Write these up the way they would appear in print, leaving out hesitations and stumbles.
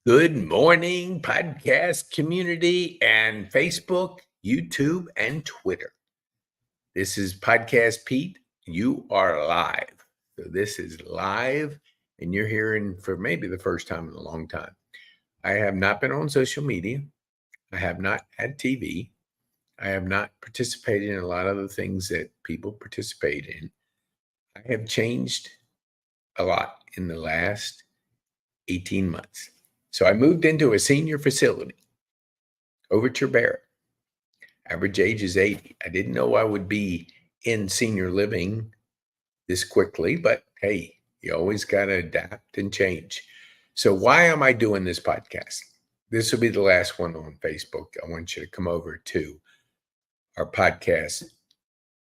Good morning, podcast community and Facebook, YouTube, and Twitter. This is Podcast Pete. You are live. So this is live, and you're hearing for maybe the first time in a long time. I have not been on social media. I have not had TV. I have not participated in a lot of the things that people participate in. I have changed a lot in the last 18 months. So I moved into a senior facility, Overture Barrett. Average age is 80. I didn't know I would be in senior living this quickly, but hey, you always got to adapt and change. So why am I doing this podcast? This will be the last one on Facebook. I want you to come over to our podcast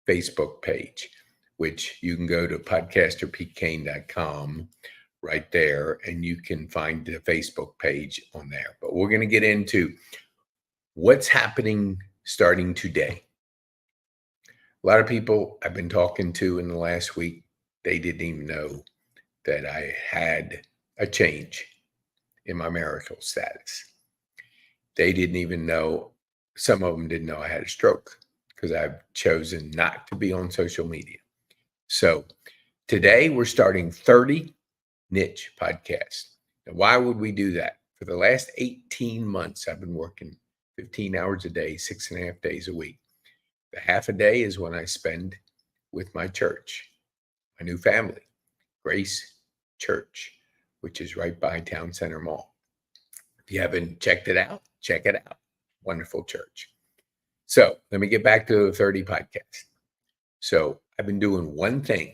Facebook page, which you can go to podcasterpetecane.com right there, and you can find the Facebook page on there. But we're going to get into what's happening starting today. A lot of people I've been talking to in the last week, they didn't even know that I had a change in my marital status. They didn't even know, some of them didn't know I had a stroke because I've chosen not to be on social media. So today we're starting 30 niche podcasts. Now, why would we do that? For the last 18 months, I've been working 15 hours a day, 6.5 days a week. The half a day is when I spend with my church, my new family, Grace Church, which is right by Town Center Mall. If you haven't checked it out, check it out. Wonderful church. So let me get back to the 30 podcasts. So I've been doing one thing,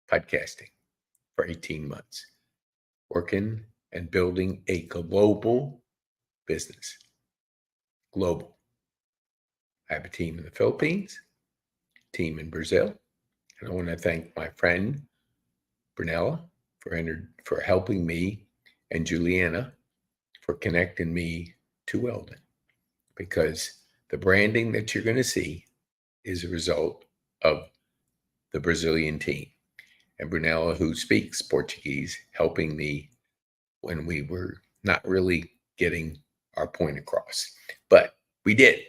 podcasting for 18 months, working and building a global business. Global. I have a team in the Philippines, team in Brazil, and I want to thank my friend Brunella for helping me, and Juliana for connecting me to Weldon, because the branding that you're going to see is a result of the Brazilian team. And Brunella, who speaks Portuguese, helping me when we were not really getting our point across. But we did.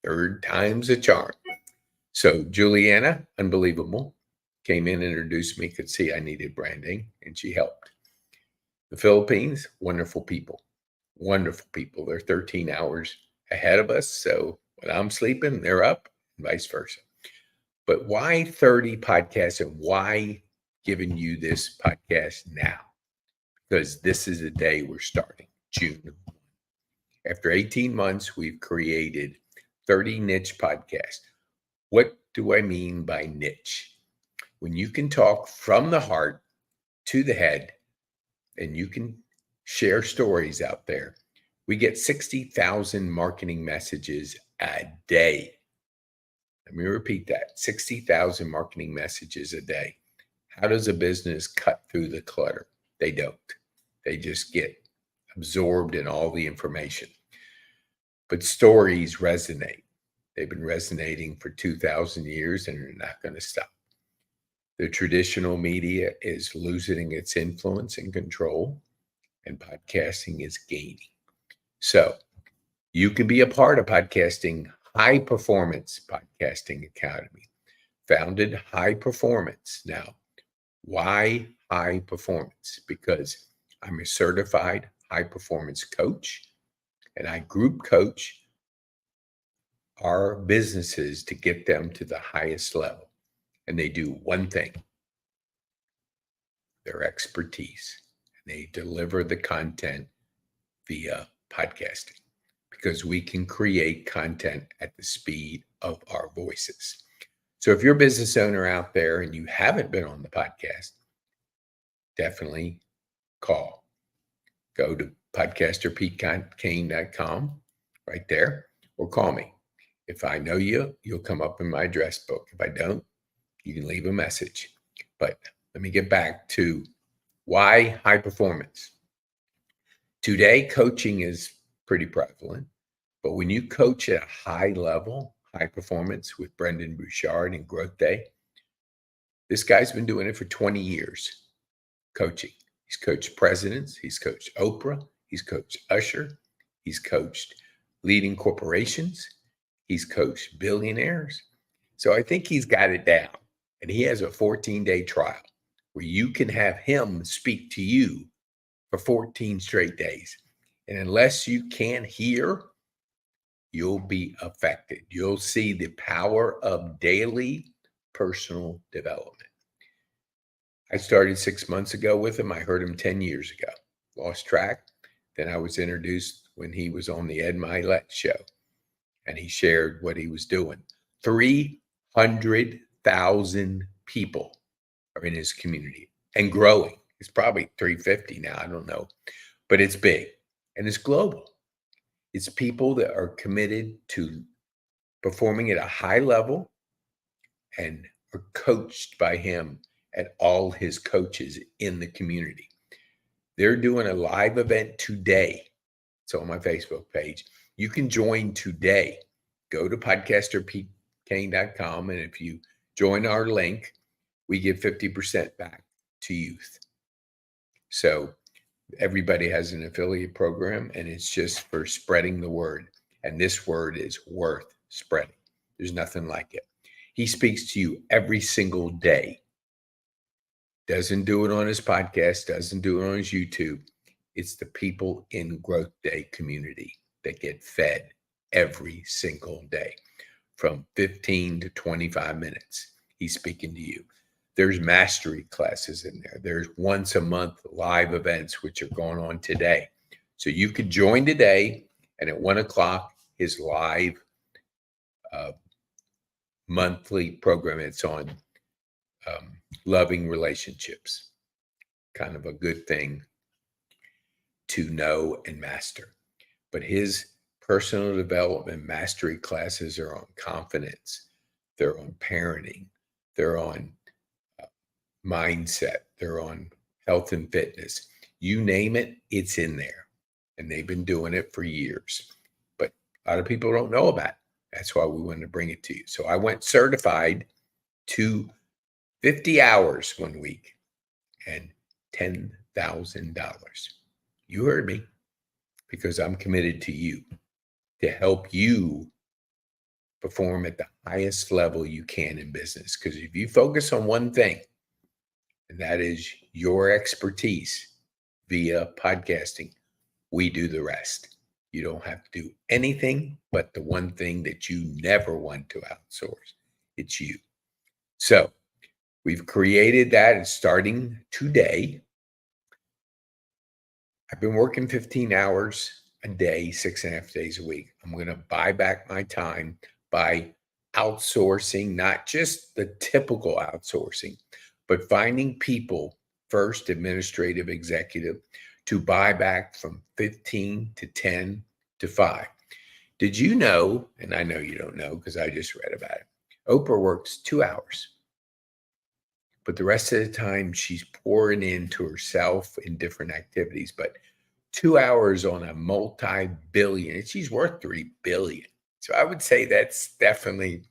Third time's a charm. So Juliana, unbelievable, came in, introduced me, could see I needed branding, and she helped. The Philippines, wonderful people. Wonderful people. They're 13 hours ahead of us. So when I'm sleeping, they're up, and vice versa. But why 30 podcasts, and why giving you this podcast now? Because this is the day we're starting, June. After 18 months, we've created 30 niche podcasts. What do I mean by niche? When you can talk from the heart to the head, and you can share stories out there. We get 60,000 marketing messages a day. Let me repeat that, 60,000 marketing messages a day. How does a business cut through the clutter? They don't. They just get absorbed in all the information. But stories resonate. They've been resonating for 2,000 years, and they're not going to stop. The traditional media is losing its influence and control, and podcasting is gaining. So you can be a part of podcasting. High Performance Podcasting Academy, founded High Performance. Now, why high performance? Because I'm a certified high performance coach, and I group coach our businesses to get them to the highest level. And they do one thing, their expertise. And they deliver the content via podcasting, because we can create content at the speed of our voices. So if you're a business owner out there and you haven't been on the podcast, definitely call. Go to podcasterpetecane.com right there, or call me. If I know you, you'll come up in my address book. If I don't, you can leave a message. But let me get back to why high performance. Today, coaching is pretty prevalent, but when you coach at a high level, high performance with Brendan Bouchard and Growth Day, this guy's been doing it for 20 years, coaching. He's coached presidents. He's coached Oprah. He's coached Usher. He's coached leading corporations. He's coached billionaires. So I think he's got it down. And he has a 14-day trial where you can have him speak to you for 14 straight days. And unless you can hear, you'll be affected. You'll see the power of daily personal development. I started 6 months ago with him. I heard him 10 years ago, lost track. Then I was introduced when he was on the Ed Milet show, and he shared what he was doing. 300,000 people are in his community and growing. It's probably 350 now. I don't know, but it's big and it's global. It's people that are committed to performing at a high level and are coached by him at all his coaches in the community. They're doing a live event today. It's on my Facebook page. You can join today. Go to podcasterpkane.com, and if you join our link, we give 50% back to youth. So everybody has an affiliate program, and it's just for spreading the word. And this word is worth spreading. There's nothing like it. He speaks to you every single day. Doesn't do it on his podcast, doesn't do it on his YouTube. It's the people in Growth Day community that get fed every single day from 15 to 25 minutes. He's speaking to you. There's mastery classes in there. There's once a month live events, which are going on today. So you could join today, and at 1:00, his live monthly program. It's on loving relationships. Kind of a good thing to know and master. But his personal development mastery classes are on confidence. They're on parenting. They're on mindset. They're on health and fitness. You name it, it's in there. And they've been doing it for years. But a lot of people don't know about it. That's why we wanted to bring it to you. So I went certified to 50 hours 1 week and $10,000. You heard me, because I'm committed to you to help you perform at the highest level you can in business. Because if you focus on one thing, and that is your expertise via podcasting, we do the rest. You don't have to do anything but the one thing that you never want to outsource. It's you. So we've created that, and starting today, I've been working 15 hours a day, 6.5 days a week. I'm going to buy back my time by outsourcing, not just the typical outsourcing, but finding people, first administrative executive, to buy back from 15 to 10 to 5. Did you know, and I know you don't know because I just read about it, Oprah works 2 hours. But the rest of the time, she's pouring into herself in different activities. But 2 hours on a multi-billion, she's worth $3 billion. So I would say that's definitely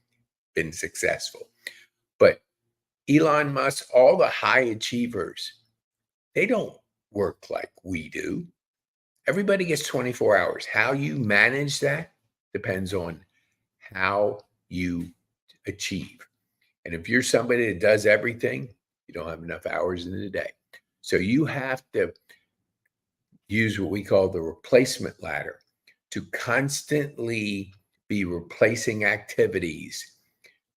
been successful. But Elon Musk, all the high achievers, they don't work like we do. Everybody gets 24 hours. How you manage that depends on how you achieve. And if you're somebody that does everything, you don't have enough hours in the day. So you have to use what we call the replacement ladder to constantly be replacing activities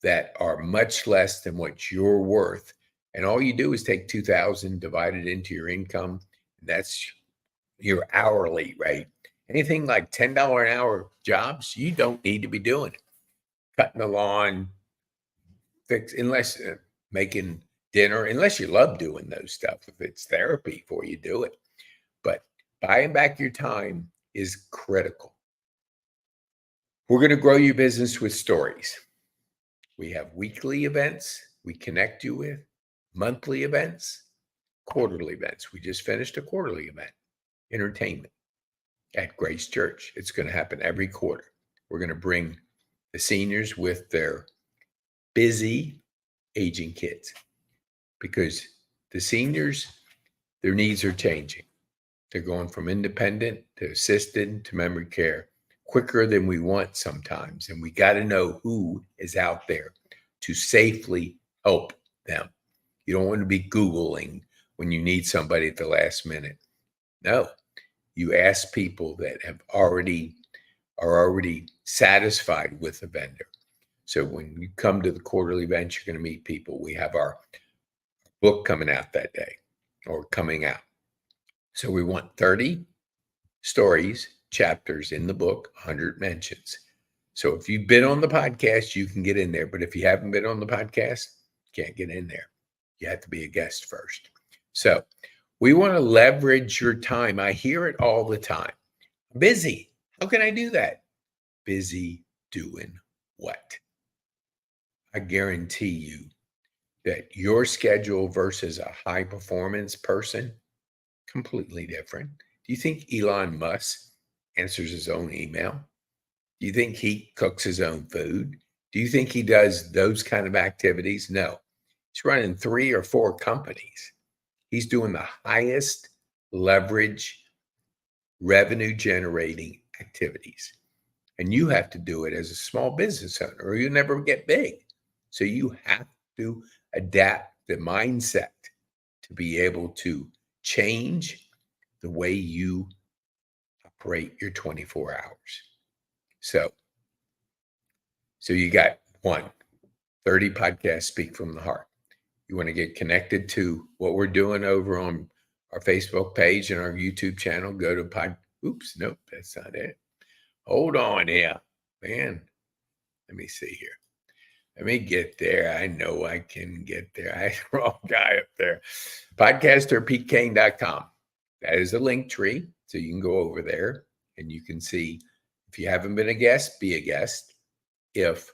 that are much less than what you're worth. And all you do is take 2,000, divide it into your income. That's your hourly rate. Anything like $10 an hour jobs, you don't need to be doing it. Cutting the lawn, unless making dinner, unless you love doing those stuff. If it's therapy for you, do it. But buying back your time is critical. We're going to grow your business with stories. We have weekly events we connect you with, monthly events, quarterly events. We just finished a quarterly event, entertainment at Grace Church. It's going to happen every quarter. We're going to bring the seniors with their busy aging kids, because the seniors, Their needs are changing. They're going from independent to assisted to memory care quicker than we want sometimes. And we got to know who is out there to safely help them. You don't want to be Googling when you need somebody at the last minute. No, you ask people that are already satisfied with the vendor. So when you come to the quarterly event, you're going to meet people. We have our book coming out that day or coming out. So we want 30 stories, chapters in the book, 100 mentions. So if you've been on the podcast, you can get in there. But if you haven't been on the podcast, you can't get in there. You have to be a guest first. So we want to leverage your time. I hear it all the time. Busy. How can I do that? Busy doing what? I guarantee you that your schedule versus a high performance person, completely different. Do you think Elon Musk answers his own email? Do you think he cooks his own food? Do you think he does those kind of activities? No. He's running 3 or 4 companies. He's doing the highest leverage revenue generating activities. And you have to do it as a small business owner or you never get big. So you have to adapt the mindset to be able to change the way you operate your 24 hours. So you got 30 podcasts, Speak from the Heart. You want to get connected to what we're doing over on our Facebook page and our YouTube channel, go to oops, nope, that's not it. Hold on here, man. Let me see here. Let me get there. I know I can get there. I the wrong guy up there. Podcasterpetecane.com. That is a link tree. So you can go over there and you can see if you haven't been a guest, be a guest. If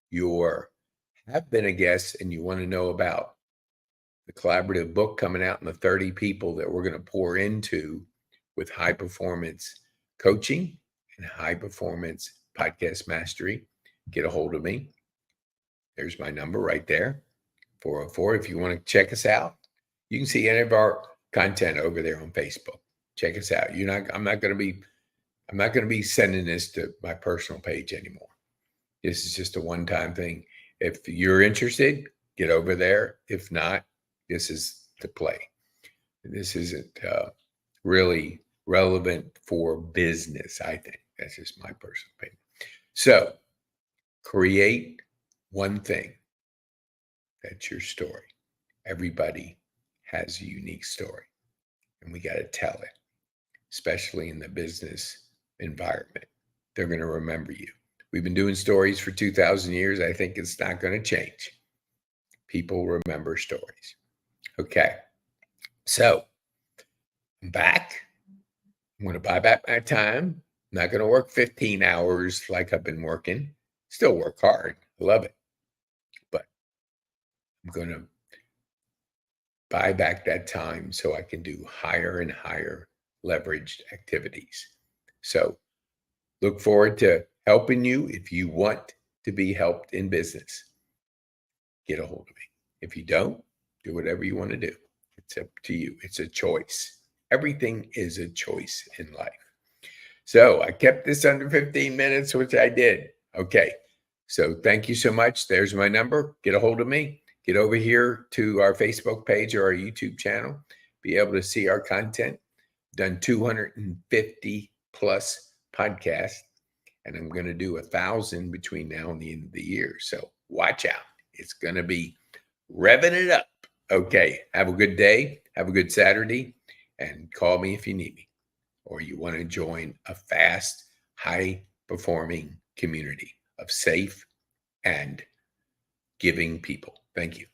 you have been a guest and you want to know about the collaborative book coming out and the 30 people that we're going to pour into with high performance coaching and high performance podcast mastery, get a hold of me. There's my number right there, 404. If you want to check us out, you can see any of our content over there on Facebook. Check us out. I'm not going to be sending this to my personal page anymore. This is just a one-time thing. If you're interested, get over there. If not, this is the play. This isn't really relevant for business, I think. That's just my personal opinion. So create one thing. That's your story. Everybody has a unique story, and we got to tell it, especially in the business environment. They're going to remember you. We've been doing stories for 2,000 years. I think it's not going to change. People remember stories. Okay. So I'm back. I'm going to buy back my time. I'm not going to work 15 hours like I've been working. Still work hard. I love it. But I'm going to buy back that time so I can do higher and higher leveraged activities. So look forward to helping you. If you want to be helped in business, get a hold of me. If you don't, do whatever you want to do. It's up to you. It's a choice. Everything is a choice in life. So I kept this under 15 minutes, which I did. Okay. So thank you so much. There's my number. Get a hold of me. Get over here to our Facebook page or our YouTube channel. Be able to see our content. Done 250 plus podcasts. And I'm going to do 1,000 between now and the end of the year. So watch out. It's going to be revving it up. Okay. Have a good day. Have a good Saturday. And call me if you need me or you want to join a fast, high-performing community of safe and giving people. Thank you.